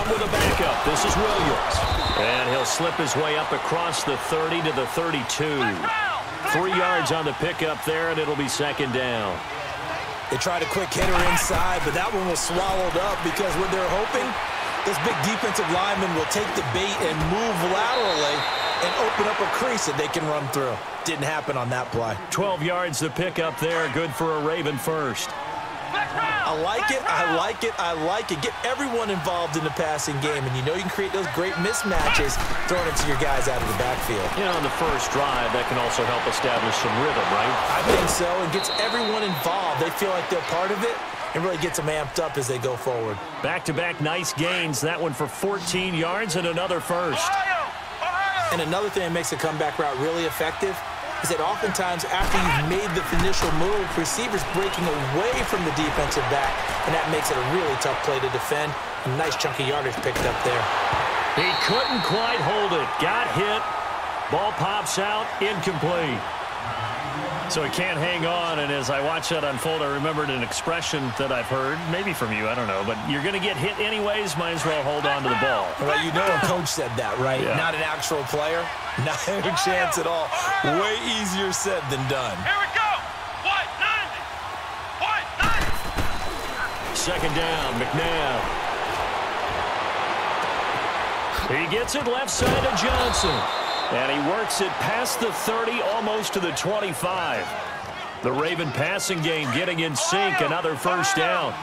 come with a backup. This is Williams. And he'll slip his way up across the 30 to the 32. 3 yards on the pickup there, and it'll be second down. They tried a quick hitter inside, but that one was swallowed up because what they're hoping, this big defensive lineman will take the bait and move laterally and open up a crease that they can run through. Didn't happen on that play. 12 yards the pickup there, good for a Raven first. I like it, I like it, I like it. Get everyone involved in the passing game, and you know you can create those great mismatches throwing it to your guys out of the backfield. You know, on the first drive, that can also help establish some rhythm, right? I think so, and gets everyone involved. They feel like they're part of it, and really gets them amped up as they go forward. Back-to-back nice gains. That one for 14 yards and another first. And another thing that makes a comeback route really effective is that oftentimes after you've made the initial move, receivers breaking away from the defensive back, and that makes it a really tough play to defend. A nice chunk of yardage picked up there. He couldn't quite hold it. Got hit. Ball pops out. Incomplete. So he can't hang on, and as I watch that unfold, I remembered an expression that I've heard, maybe from you, I don't know, but you're going to get hit anyways, might as well hold on to the ball. Well, you know a coach said that, right? Yeah. Not an actual player. Not a chance at all. Way easier said than done. Here we go. White 90. Second down, McNabb. He gets it left side of Johnson. And he works it past the 30, almost to the 25. The Raven passing game getting in sync, another first down.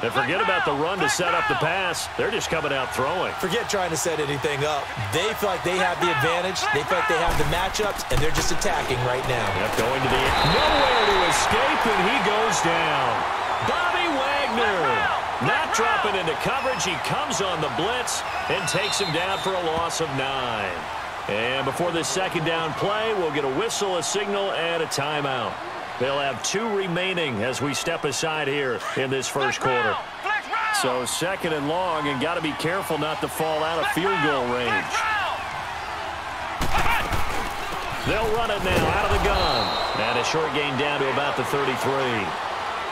And forget about the run to set up the pass. They're just coming out throwing. Forget trying to set anything up. They feel like they have the advantage. They feel like they have the matchups, and they're just attacking right now. Yep, going to the end. Nowhere to escape, and he goes down. Bobby Wagner not dropping into coverage. He comes on the blitz and takes him down for a loss of 9. And before this second down play, we'll get a whistle, a signal, and a timeout. They'll have 2 remaining as we step aside here in this first quarter. So second and long, and got to be careful not to fall out of field goal range. They'll run it now out of the gun. And a short gain down to about the 33.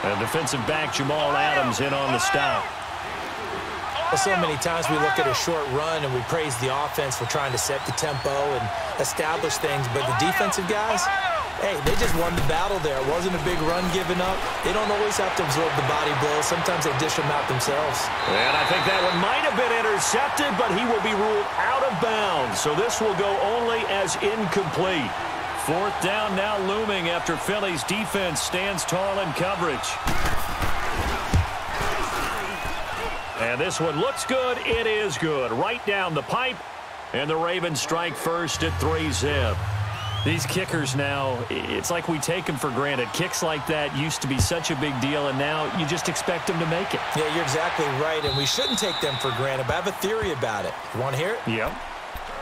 And defensive back Jamal Adams in on the stop. Well, so many times we look at a short run and we praise the offense for trying to set the tempo and establish things, but the defensive guys, hey, they just won the battle there. It wasn't a big run given up. They don't always have to absorb the body blows. Sometimes they dish them out themselves. And I think that one might have been intercepted, but he will be ruled out of bounds. So this will go only as incomplete. Fourth down now looming after Philly's defense stands tall in coverage. And this one looks good. It is good. Right down the pipe. And the Ravens strike first at 3-zip. These kickers now, it's like we take them for granted. Kicks like that used to be such a big deal, and now you just expect them to make it. Yeah, you're exactly right, and we shouldn't take them for granted, but I have a theory about it. You want to hear it? Yep.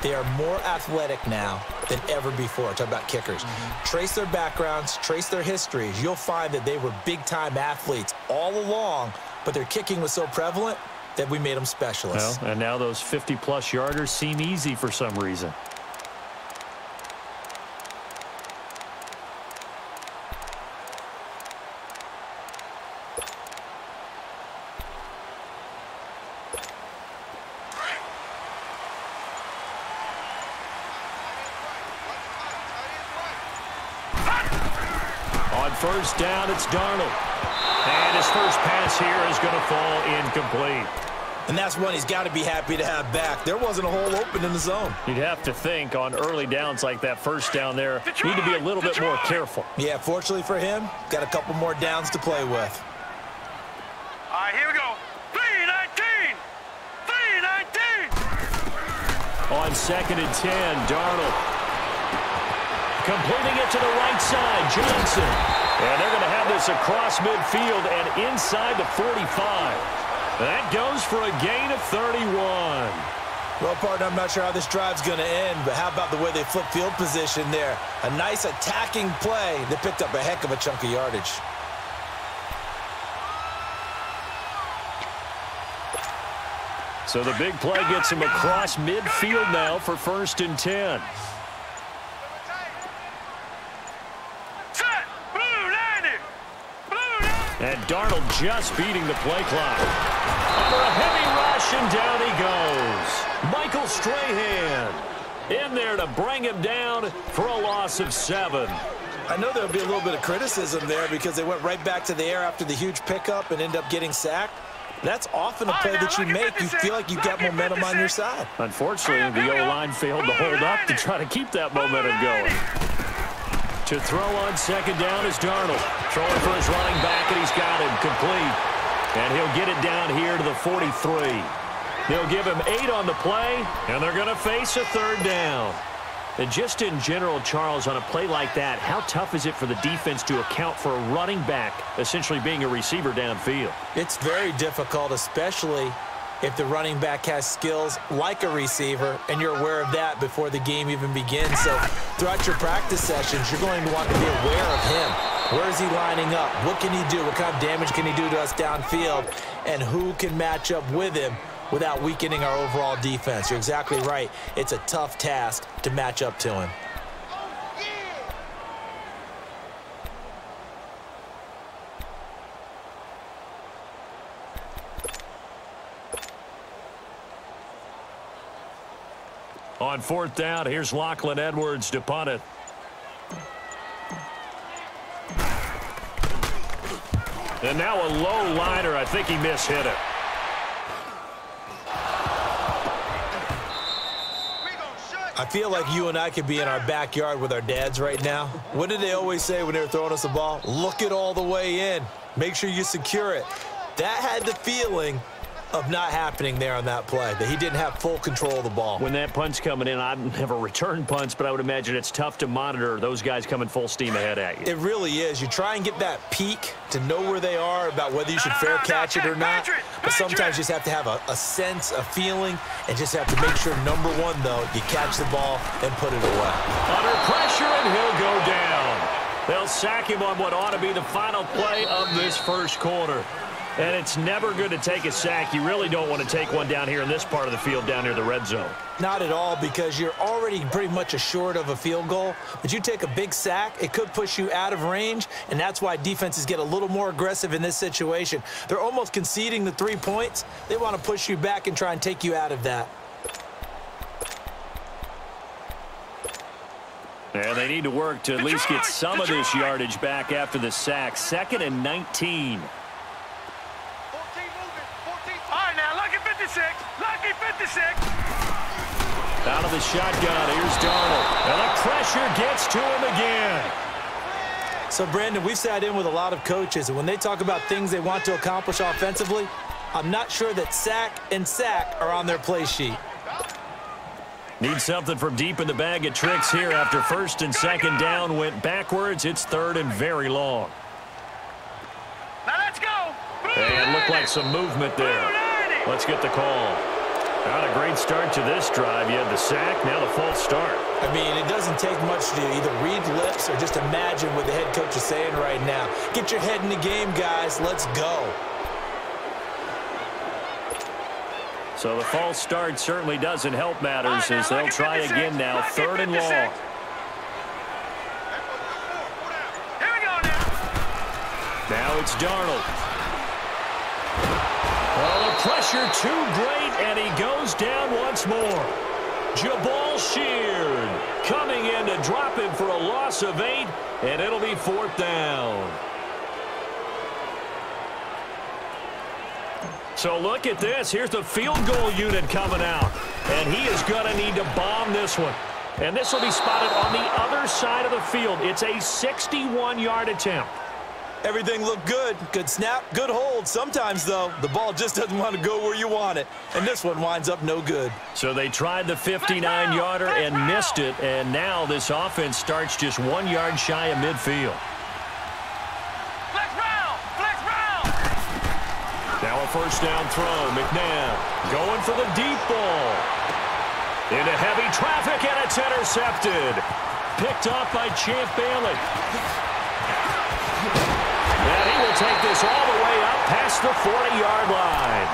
They are more athletic now than ever before. Talk about kickers. Trace their backgrounds, trace their histories. You'll find that they were big-time athletes all along, but their kicking was so prevalent that we made them specialists. Well, and now those 50-plus yarders seem easy for some reason. On first down, it's Darnold. And his first pass here is going to fall incomplete. And that's one he's got to be happy to have back. There wasn't a hole open in the zone. You'd have to think on early downs like that first down there, need to be a little bit more careful. Yeah, fortunately for him, got a couple more downs to play with. All right, here we go. 3-19. 3-19. On second and 10, Darnold. Completing it to the right side, Johnson. And they're going to have this across midfield and inside the 45. That goes for a gain of 31. Well, partner, I'm not sure how this drive's going to end, but how about the way they flip field position there? A nice attacking play that picked up a heck of a chunk of yardage. So the big play gets him across midfield now for first and 10. And Darnold just beating the play clock. under a heavy rush, and down he goes. Michael Strahan in there to bring him down for a loss of 7. I know there'll be a little bit of criticism there because they went right back to the air after the huge pickup and end up getting sacked. That's often a play that you make. You feel like you've got momentum on your side. Unfortunately, the O-line failed to hold up to try to keep that momentum going. To throw on second down is Darnold. Throwing for his running back, and he's got him complete. And he'll get it down here to the 43. They'll give him 8 on the play, and they're going to face a third down. And just in general, Charles, on a play like that, how tough is it for the defense to account for a running back essentially being a receiver downfield? It's very difficult, especially if the running back has skills like a receiver, and you're aware of that before the game even begins. So throughout your practice sessions, you're going to want to be aware of him. Where is he lining up? What can he do? What kind of damage can he do to us downfield? And who can match up with him without weakening our overall defense? You're exactly right. It's a tough task to match up to him. On fourth down, here's Lachlan Edwards to punt it. And now a low liner. I think he mishit it. I feel like you and I could be in our backyard with our dads right now. What did they always say when they were throwing us the ball? Look it all the way in. Make sure you secure it. That had the feeling of not happening there on that play, that he didn't have full control of the ball. When that punt's coming in, I've never returned punts, but I would imagine it's tough to monitor those guys coming full steam ahead at you. It really is. You try and get that peek to know where they are, about whether you should fair catch it or not. But sometimes you just have to have a sense, a feeling, and just have to make sure, number one, though, you catch the ball and put it away. Under pressure, and he'll go down. They'll sack him on what ought to be the final play of this first quarter. And it's never good to take a sack. You really don't want to take one down here in this part of the field, down near the red zone. Not at all, because you're already pretty much assured of a field goal. But you take a big sack, it could push you out of range, and that's why defenses get a little more aggressive in this situation. They're almost conceding the 3 points. They want to push you back and try and take you out of that. And they need to work to at least get some of this yardage back after the sack. 2nd and 19. Lucky 56. Out of the shotgun, here's Darnold. And the pressure gets to him again. So, Brandon, we've sat in with a lot of coaches, and when they talk about things they want to accomplish offensively, I'm not sure that sack and sack are on their play sheet. Need something from deep in the bag of tricks here after 1st and 2nd down went backwards. It's 3rd and very long. Now let's go. And looked like some movement there. Let's get the call. Not a great start to this drive. You had the sack, now the false start. I mean, it doesn't take much to either read lips or just imagine what the head coach is saying right now. Get your head in the game, guys. Let's go. So the false start certainly doesn't help matters as they'll try again now. 3rd and long. Here we go now. Now it's Darnold. Well, the pressure too great, and he goes down once more. Jabal Sheard coming in to drop him for a loss of 8, and it'll be 4th down. So look at this. Here's the field goal unit coming out, and he is going to need to bomb this one. And this will be spotted on the other side of the field. It's a 61-yard attempt. Everything looked good. Good snap, good hold. Sometimes, though, the ball just doesn't want to go where you want it. And this one winds up no good. So they tried the 59-yarder and missed it, and now this offense starts just 1 yard shy of midfield. Flex round. Now a 1st down throw. McNabb going for the deep ball. Into heavy traffic, and it's intercepted. Picked up by Champ Bailey. And he will take this all the way up past the 40-yard line.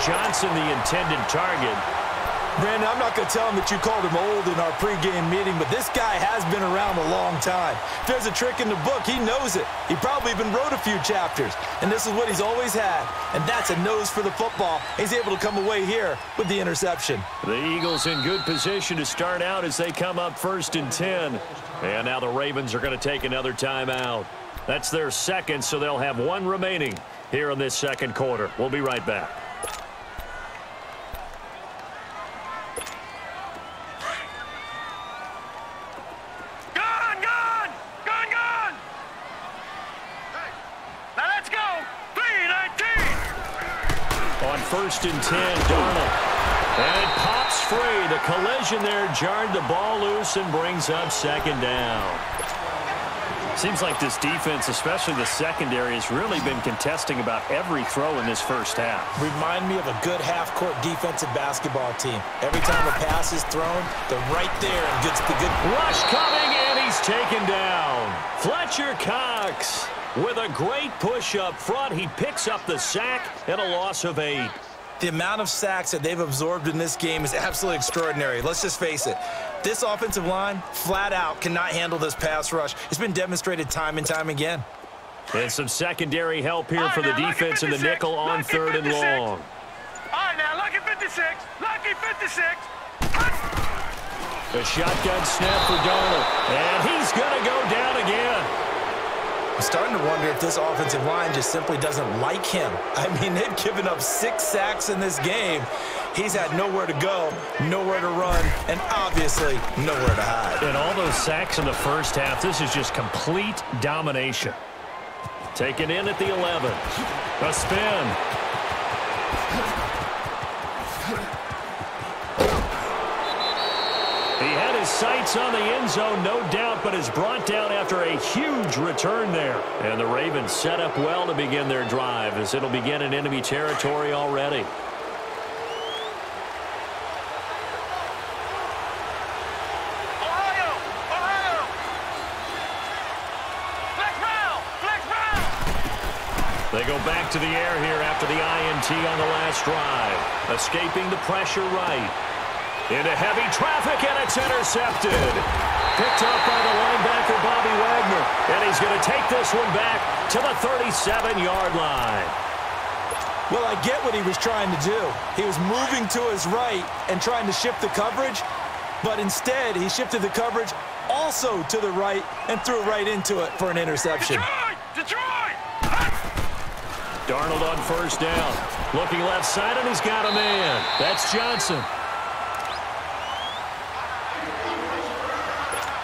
Johnson, the intended target. Brandon, I'm not going to tell him that you called him old in our pregame meeting, but this guy has been around a long time. If there's a trick in the book, he knows it. He probably even wrote a few chapters, and this is what he's always had, and that's a nose for the football. He's able to come away here with the interception. The Eagles in good position to start out as they come up 1st and 10. And now the Ravens are going to take another timeout. That's their second, so they'll have one remaining here in this second quarter. We'll be right back. On 1st and 10, Darnold. And it pops free. The collision there jarred the ball loose and brings up 2nd down. Seems like this defense, especially the secondary, has really been contesting about every throw in this first half. Remind me of a good half-court defensive basketball team. Every time a pass is thrown, they're right there and gets the good rush coming, and he's taken down. Fletcher Cox with a great push up front. He picks up the sack and a loss of 8. The amount of sacks that they've absorbed in this game is absolutely extraordinary. Let's just face it. This offensive line, flat out, cannot handle this pass rush. It's been demonstrated time and time again. And some secondary help here for the defense in the nickel on 3rd and long. All right, now, lucky 56. Lucky 56. The shotgun snap for Darnold. And he's going to go down again. I'm starting to wonder if this offensive line just simply doesn't like him. I mean, they've given up 6 sacks in this game. He's had nowhere to go, nowhere to run, and obviously nowhere to hide. And all those sacks in the first half, this is just complete domination. Taken in at the 11. A spin. He had his sights on the end zone, no doubt, but is brought down after a huge return there. And the Ravens set up well to begin their drive as it'll begin in enemy territory already. They go back to the air here after the INT on the last drive. Escaping the pressure right. Into heavy traffic, and it's intercepted. Picked up by the linebacker, Bobby Wagner. And he's going to take this one back to the 37-yard line. Well, I get what he was trying to do. He was moving to his right and trying to shift the coverage, but instead he shifted the coverage also to the right and threw right into it for an interception. Detroit! Darnold on 1st down. Looking left side, and he's got a man. That's Johnson.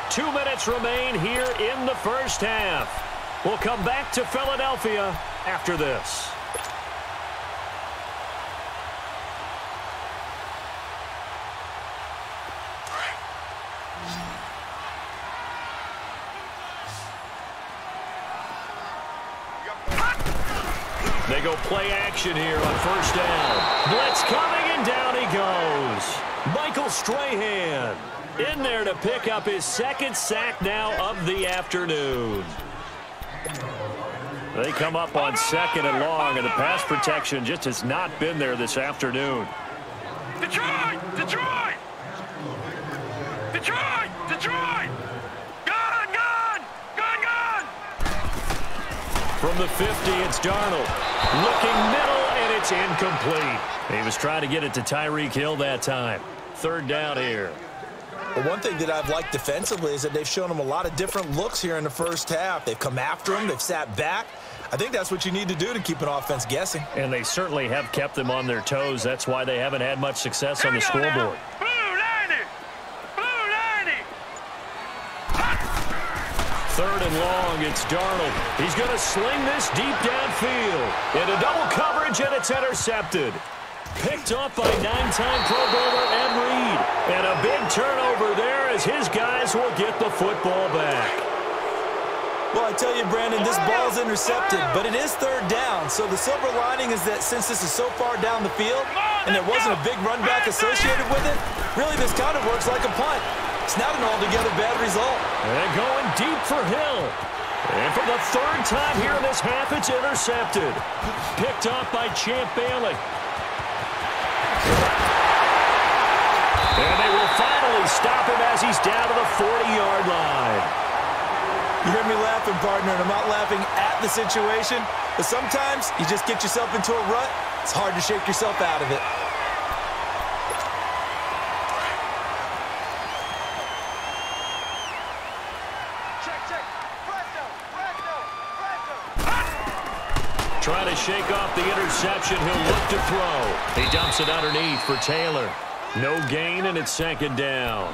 2 minutes remain here in the first half. We'll come back to Philadelphia after this. They go play action here on 1st down. Blitz coming, and down he goes. Michael Strahan in there to pick up his 2nd sack now of the afternoon. They come up on 2nd and long, and the pass protection just has not been there this afternoon. Detroit! Detroit! Detroit! Detroit! Gun! Gun! Gun! Gun! From the 50, it's Darnold. Looking middle, and it's incomplete. He was trying to get it to Tyreek Hill that time. 3rd down here. But one thing that I've liked defensively is that they've shown him a lot of different looks here in the first half. They've come after him. They've sat back. I think that's what you need to do to keep an offense guessing. And they certainly have kept them on their toes. That's why they haven't had much success on the scoreboard. Blue 90! Blue 90! 3rd and long, it's Darnold. He's going to sling this deep downfield. Into double coverage, and it's intercepted. Picked off by 9-time Pro Bowler Ed Reed. And a big turnover there as his guys will get the football back. Well, I tell you, Brandon, this ball's intercepted, but it is 3rd down. So the silver lining is that since this is so far down the field and there wasn't a big run back associated with it, really this kind of works like a punt. It's not an altogether bad result. And going deep for Hill. And for the 3rd time here in this half, it's intercepted. Picked off by Champ Bailey. And they will finally stop him as he's down to the 40-yard line. You hear me laughing, partner, and I'm not laughing at the situation, but sometimes you just get yourself into a rut. It's hard to shake yourself out of it. Trying to shake off the interception. He'll look to throw. He dumps it underneath for Taylor. No gain, and it's second down.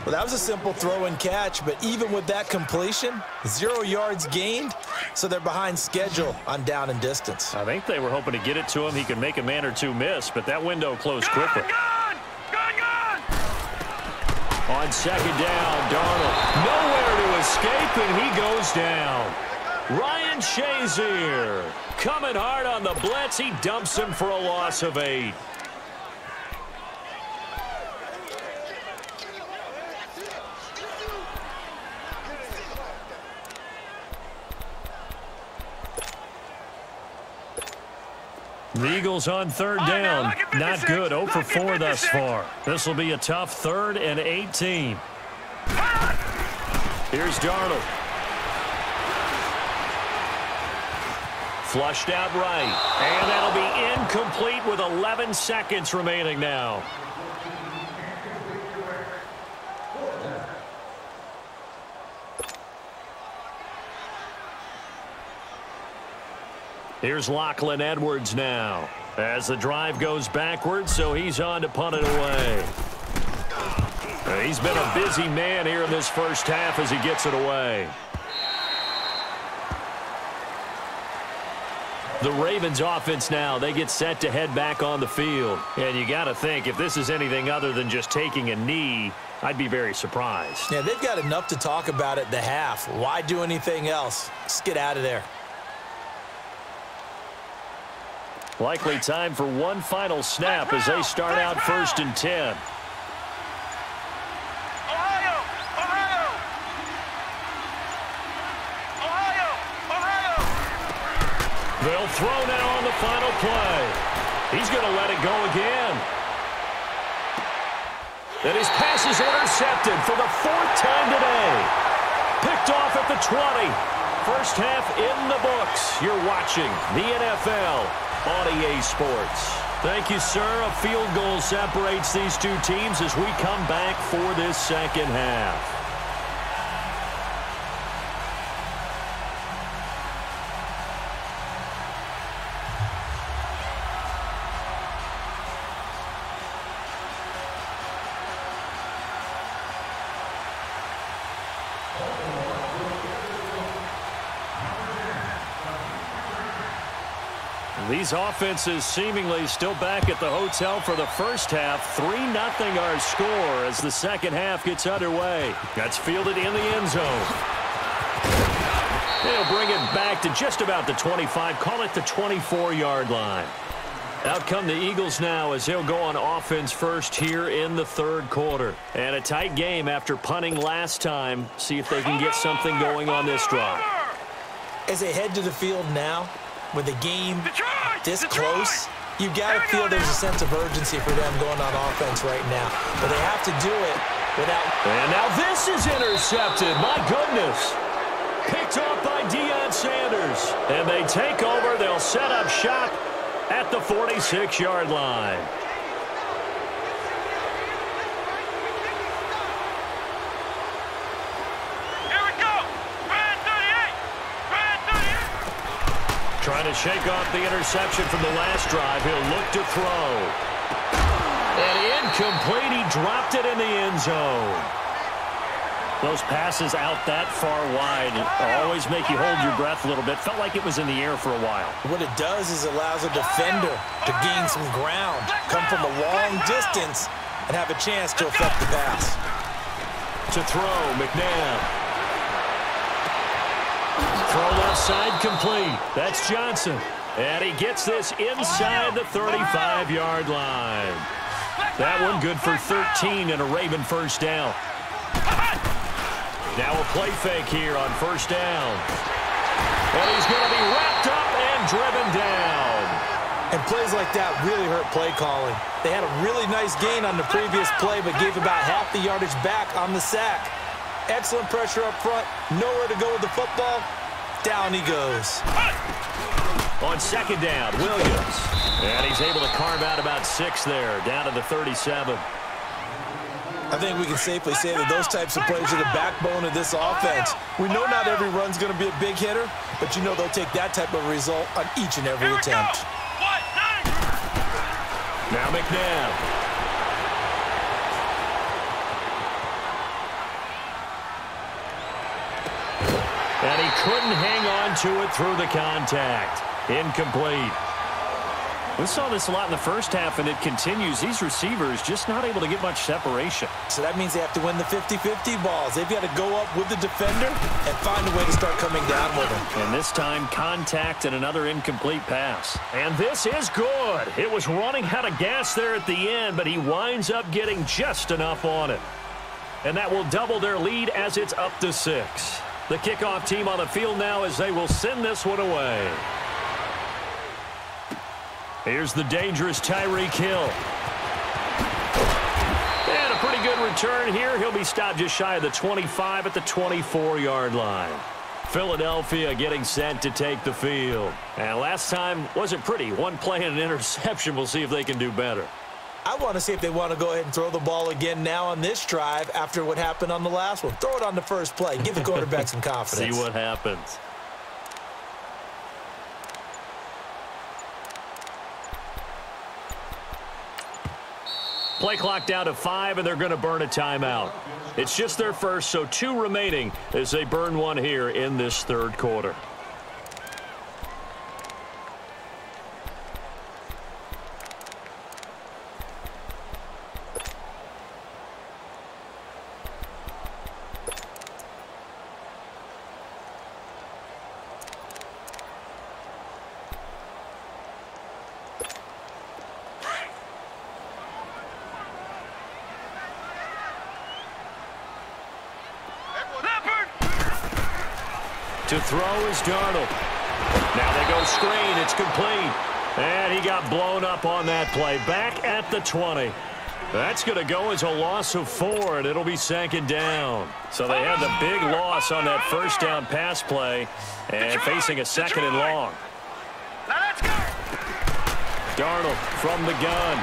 Well, that was a simple throw and catch, but even with that completion, 0 yards gained, so they're behind schedule on down and distance. I think they were hoping to get it to him. He could make a man or two miss, but that window closed quickly. Gone! On second down, Darnold nowhere to escape, and he goes down. Ryan Shazier coming hard on the blitz. He dumps him for a loss of 8. The Eagles on third down. Not good. 0 for 4 thus far. This will be a tough 3rd and 18. Here's Darnold. Flushed out right. And that'll be incomplete with 11 seconds remaining now. Here's Lachlan Edwards now. As the drive goes backwards, so he's on to punt it away. He's been a busy man here in this first half as he gets it away. The Ravens offense now, they get set to head back on the field. And you got to think, if this is anything other than just taking a knee, I'd be very surprised. Yeah, they've got enough to talk about at the half. Why do anything else? Just get out of there. Likely time for one final snap as they start out 1st and 10. They'll throw now on the final play. He's going to let it go again. And his pass is intercepted for the 4th time today. Picked off at the 20. First half in the books. You're watching the NFL on EA Sports. Thank you, sir. A field goal separates these two teams as we come back for this second half. These offenses seemingly still back at the hotel for the first half. 3-0 our score as the second half gets underway. That's fielded in the end zone. They'll bring it back to just about the 25. Call it the 24-yard line. Out come the Eagles now as they'll go on offense first here in the 3rd quarter. And a tight game after punting last time. See if they can get something going on this drive. As they head to the field now, with the game this close, you've got to feel there's a sense of urgency for them going on offense right now. But they have to do it without... And now this is intercepted. My goodness. Picked off by Deion Sanders. And they take over. They'll set up shop at the 46-yard line. Trying to shake off the interception from the last drive. He'll look to throw. And incomplete. He dropped it in the end zone. Those passes out that far wide always make you hold your breath a little bit. Felt like it was in the air for a while. What it does is allows a defender to gain some ground, come from a long distance, and have a chance to affect the pass. To throw, McNabb. Throw left side complete. That's Johnson. And he gets this inside the 35-yard line. That one good for 13 and a Raven first down. Now a play fake here on first down. And he's going to be wrapped up and driven down. And plays like that really hurt play calling. They had a really nice gain on the previous play, but gave about half the yardage back on the sack. Excellent pressure up front. Nowhere to go with the football. Down he goes. On second down, Williams. And he's able to carve out about 6 there, down to the 37. I think we can safely say that those types of plays are the backbone of this offense. We know not every run's going to be a big hitter, but you know they'll take that type of result on each and every attempt. Now McNabb. And he couldn't hang on to it through the contact. Incomplete. We saw this a lot in the first half, and it continues. These receivers just not able to get much separation. So that means they have to win the 50-50 balls. They've got to go up with the defender and find a way to start coming down with him. And this time, contact and another incomplete pass. And this is good. It was running out of gas there at the end, but he winds up getting just enough on it. And that will double their lead as it's up to 6. The kickoff team on the field now as they will send this one away. Here's the dangerous Tyreek Hill. And a pretty good return here. He'll be stopped just shy of the 25 at the 24-yard line. Philadelphia getting set to take the field. And last time wasn't pretty. One play and an interception. We'll see if they can do better. I want to see if they want to go ahead and throw the ball again now on this drive after what happened on the last one. Throw it on the first play. Give the quarterback some confidence. See what happens. Play clock down to 5, and they're going to burn a timeout. It's just their first, so 2 remaining as they burn one here in this third quarter. To throw is Darnold. Now they go screen. It's complete. And he got blown up on that play. Back at the 20. That's going to go as a loss of 4, and it'll be second down. So they had the big loss on that first down pass play and facing a second and long. Darnold from the gun.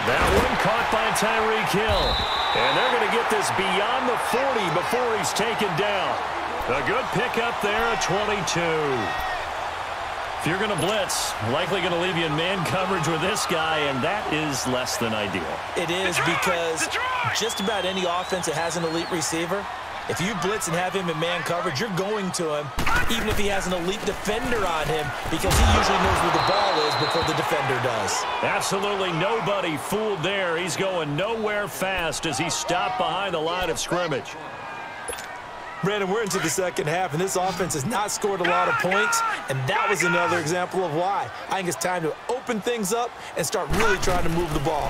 That one caught by Tyreek Hill. And they're going to get this beyond the 40 before he's taken down. A good pickup there at 22. If you're going to blitz, likely going to leave you in man coverage with this guy, and that is less than ideal. It is because just about any offense that has an elite receiver, if you blitz and have him in man coverage, you're going to him, even if he has an elite defender on him, because he usually knows where the ball is before the defender does. Absolutely nobody fooled there. He's going nowhere fast as he's stopped behind the line of scrimmage. Brandon, we're into the second half, and this offense has not scored a lot of points, and that was another example of why. I think it's time to open things up and start really trying to move the ball.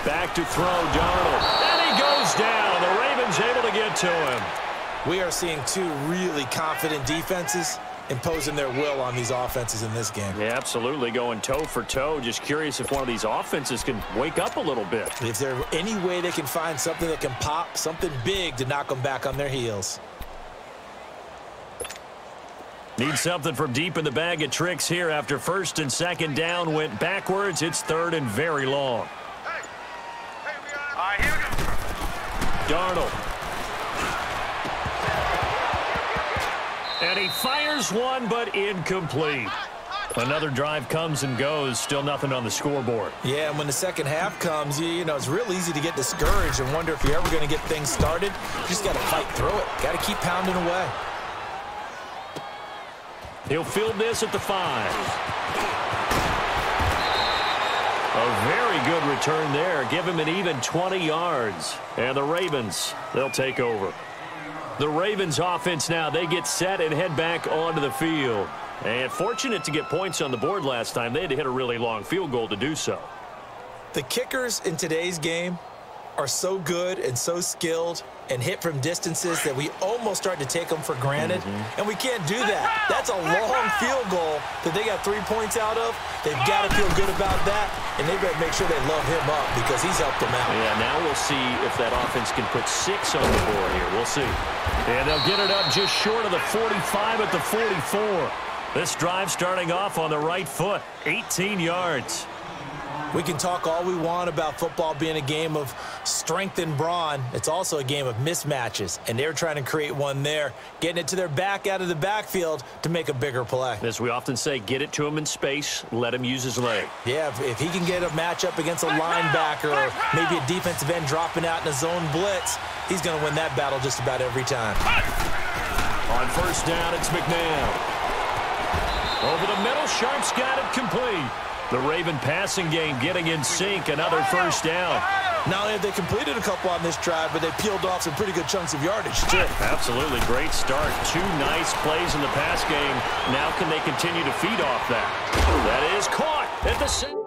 Back to throw, Darnold. And he goes down. The Ravens able to get to him. We are seeing 2 really confident defenses imposing their will on these offenses in this game. Yeah, absolutely, going toe for toe. Just curious if one of these offenses can wake up a little bit. Is there any way they can find something that can pop, something big to knock them back on their heels? Need something from deep in the bag of tricks here after first and second down went backwards. It's third and very long. Here we go. Darnold. And he fires one, but incomplete. Another drive comes and goes. Still nothing on the scoreboard. Yeah, and when the second half comes, you know, it's real easy to get discouraged and wonder if you're ever going to get things started. You just got to fight through it. Got to keep pounding away. He'll field this at the 5. A very good return there. Give him an even 20 yards. And the Ravens, they'll take over. The Ravens offense now, they get set and head back onto the field. And fortunate to get points on the board last time. They had to hit a really long field goal to do so. The kickers in today's game are so good and so skilled, and hit from distances that we almost start to take them for granted, and we can't do that. That's a long field goal that they got 3 points out of. They've got to feel good about that, and they've got to make sure they love him up because he's helped them out. Yeah, now we'll see if that offense can put 6 on the board here. We'll see. And they'll get it up just short of the 45 at the 44. This drive starting off on the right foot, 18 yards. We can talk all we want about football being a game of strength and brawn. It's also a game of mismatches, and they're trying to create one there, getting it to their back out of the backfield to make a bigger play. As we often say, get it to him in space, let him use his leg. Yeah, if he can get a matchup against a linebacker or maybe a defensive end dropping out in a zone blitz, he's going to win that battle just about every time. On first down, it's McNabb. Over the middle, Sharp's got it complete. The Raven passing game getting in sync, another first down. Not only have they completed a couple on this drive, but they peeled off some pretty good chunks of yardage, too. Absolutely, great start. 2 nice plays in the pass game. Now can they continue to feed off that? That is caught at the center.